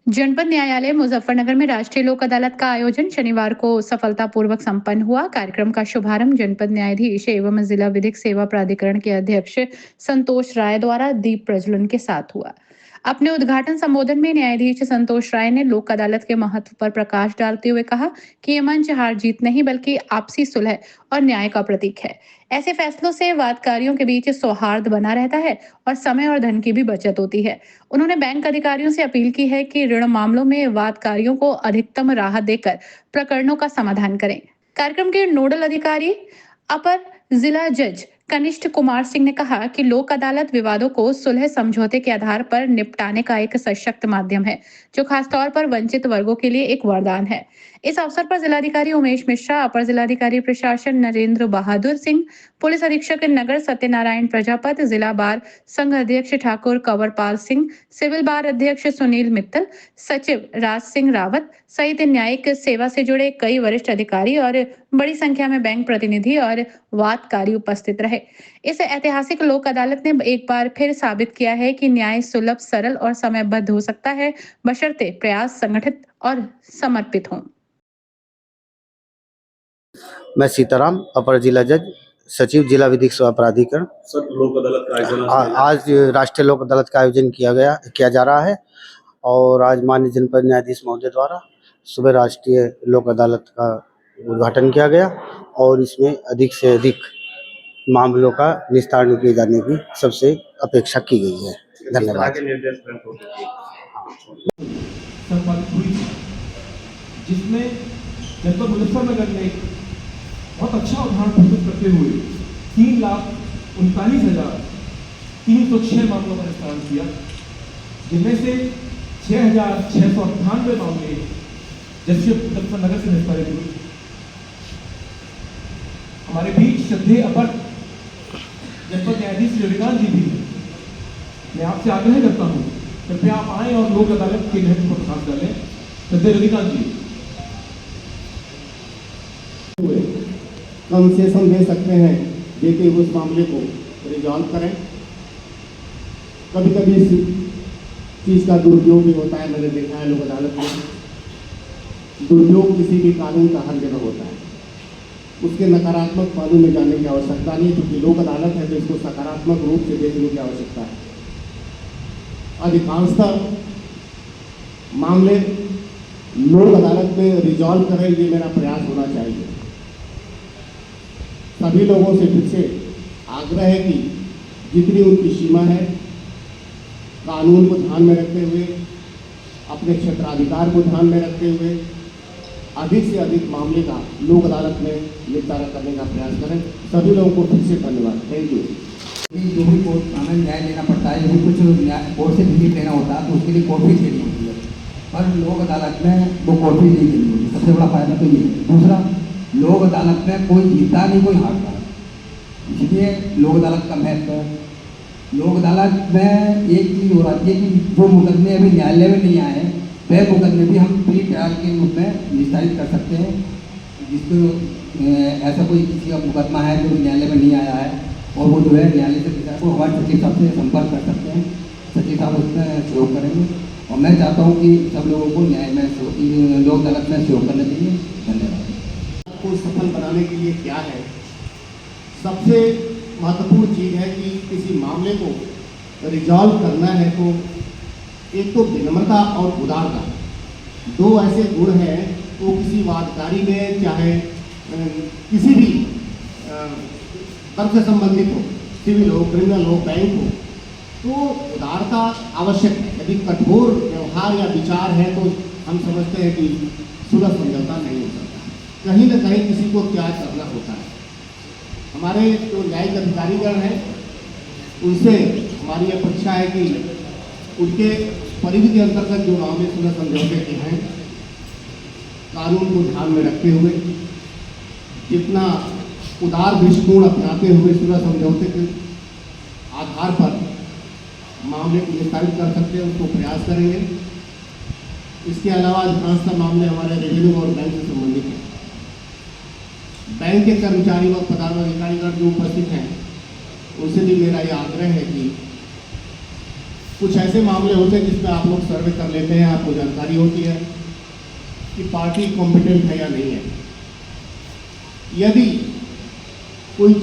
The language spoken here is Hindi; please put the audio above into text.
जनपद न्यायालय मुजफ्फरनगर में राष्ट्रीय लोक अदालत का आयोजन शनिवार को सफलतापूर्वक संपन्न हुआ। कार्यक्रम का शुभारंभ जनपद न्यायाधीश एवं जिला विधिक सेवा प्राधिकरण के अध्यक्ष संतोष राय द्वारा दीप प्रज्वलन के साथ हुआ। अपने उद्घाटन संबोधन में न्यायाधीश संतोष राय ने लोक अदालत के महत्व पर प्रकाश डालते हुए कहा कि ये मंच हार जीत नहीं बल्कि आपसी सुलह और न्याय का प्रतीक है। ऐसे फैसलों से वादकारियों के बीच सौहार्द बना रहता है और समय और धन की भी बचत होती है। उन्होंने बैंक अधिकारियों से अपील की है कि ऋण मामलों में वादकारियों को अधिकतम राहत देकर प्रकरणों का समाधान करें। कार्यक्रम के नोडल अधिकारी अपर जिला जज कनिष्ठ कुमार सिंह ने कहा कि लोक अदालत विवादों को सुलह समझौते के आधार पर निपटाने का एक सशक्त माध्यम है, जो खासतौर पर वंचित वर्गों के लिए एक वरदान है। इस अवसर पर जिलाधिकारी उमेश मिश्रा, अपर जिलाधिकारी प्रशासन नरेंद्र बहादुर सिंह, पुलिस अधीक्षक नगर सत्यनारायण प्रजापत, जिला बार संघ अध्यक्ष ठाकुर कंवरपाल सिंह, सिविल बार अध्यक्ष सुनील मित्तल, सचिव राज सिंह रावत सहित न्यायिक सेवा से जुड़े कई वरिष्ठ अधिकारी और बड़ी संख्या में बैंक प्रतिनिधि और वादकारी उपस्थित रहे। इस ऐतिहासिक लोक अदालत ने एक बार फिर साबित किया है कि न्याय सुलभ, सरल और समयबद्ध हो सकता है, बशर्ते प्रयास संगठित और समर्पित हों। मैं सीताराम, अपर जिला जज, सचिव जिला विधिक सेवा प्राधिकरण। सर, लोक अदालत का आयोजन आज राष्ट्रीय लोक अदालत का आयोजन किया जा रहा है और आज माननीय जनपद न्यायाधीश महोदय द्वारा सुबह राष्ट्रीय लोक अदालत का उद्घाटन किया गया और इसमें अधिक से अधिक मामलों का निस्तारण किए जाने की सबसे अपेक्षा की गई है। धन्यवाद। जिसमें जनपद मुजफ्फरनगर ने बहुत अच्छा उदाहरण प्रस्तुत करते हुए 3,39,306 मामलों का निस्तारण किया, जिनमें से 6,698 मामले जैसे मुजफ्फरनगर से निस्तारित हुए। हमारे बीच श्रद्धेय अपर जनपद न्यायाधीश रविकांत जी भी हैं। मैं आपसे आग्रह करता हूँ, कृपया आप आए और लोक अदालत के महत्व पर प्रकाश डालें। श्रद्धेय रविकांत जी कंसेशन दे सकते हैं, देके उस मामले को रिजॉल्व करें। कभी कभी इस चीज़ का दुरुपयोग भी होता है, मैंने देखा है लोक अदालत में। दुरुपयोग किसी भी कानून का हर जगह होता है, उसके नकारात्मक पहलू में जाने की आवश्यकता नहीं, क्योंकि लोक अदालत है तो इसको सकारात्मक रूप से देखने की आवश्यकता है। अधिकांशतः मामले लोक अदालत में रिजॉल्व करें, ये मेरा प्रयास होना चाहिए। सभी लोगों से फिर से आग्रह है कि जितनी उनकी सीमा है, कानून को ध्यान में रखते हुए, अपने क्षेत्राधिकार को ध्यान में रखते हुए अधिक से अधिक मामले का लोक अदालत में निपटारा करने का प्रयास करें। सभी लोगों को फिर से धन्यवाद। Thank you. जो भी कोर्ट हमें न्याय लेना पड़ता है, यदि कुछ कोर्ट से रिलीफ लेना होता है तो उसके लिए कोर्ट फीस देनी होती है, पर लोक अदालत में वो कोर्ट फीस नहीं देनी होती। सबसे बड़ा फायदा तो ये है। दूसरा, लोक अदालत में कोई जीतता नहीं, कोई हारता, इसलिए लोक अदालत का महत्व है। लोक अदालत में एक चीज़ हो रही है कि जो मुकदमे अभी न्यायालय में नहीं आए हैं, वह मुकदमे भी हम प्री ट्रायल के रूप में निस्तारित कर सकते हैं। जिसको ऐसा कोई किसी का मुकदमा है जो न्यायालय में नहीं आया है और वो जो है न्यायालय से को हमारे सचिव साहब से संपर्क कर सकते हैं, सचिव साहब उसमें सहयोग करेंगे। और मैं चाहता हूँ कि सब लोगों को न्याय में लोक अदालत में सहयोग करने के लिए धन्यवाद। को सफल बनाने के लिए क्या है, सबसे महत्वपूर्ण चीज़ है कि किसी मामले को रिजॉल्व करना है तो एक तो विनम्रता और उदारता, दो ऐसे गुण हैं। तो किसी वादकारी में चाहे किसी भी तर्क से संबंधित हो, सिविल हो, क्रिमिनल हो, बैंक हो, तो उदारता आवश्यक है। यदि कठोर व्यवहार या विचार है तो हम समझते हैं कि सुलह समझौता नहीं हो सकता। कहीं न कहीं किसी को त्याग करना होता है। हमारे जो न्यायिक अधिकारीगण हैं, उनसे हमारी अपेक्षा है कि उनके परिधि के अंतर्गत जो मामले सुलह समझौते के हैं, कानून को ध्यान में रखते हुए, जितना उदार दृष्टिकोण अपनाते हुए सुलह समझौते के आधार पर मामले को निस्तारित कर सकते हैं, उसको प्रयास करेंगे। इसके अलावा अधिकांशतः मामले हमारे रेवेन्यू और बैंक से संबंधित हैं। बैंक के कर्मचारी व पदाधिकारीगण जो उपस्थित हैं, उनसे भी मेरा ये आग्रह है कि कुछ ऐसे मामले होते हैं जिसमें आप लोग सर्वे कर लेते हैं, आपको जानकारी होती है कि पार्टी कॉम्पिटेंट है या नहीं है। यदि कोई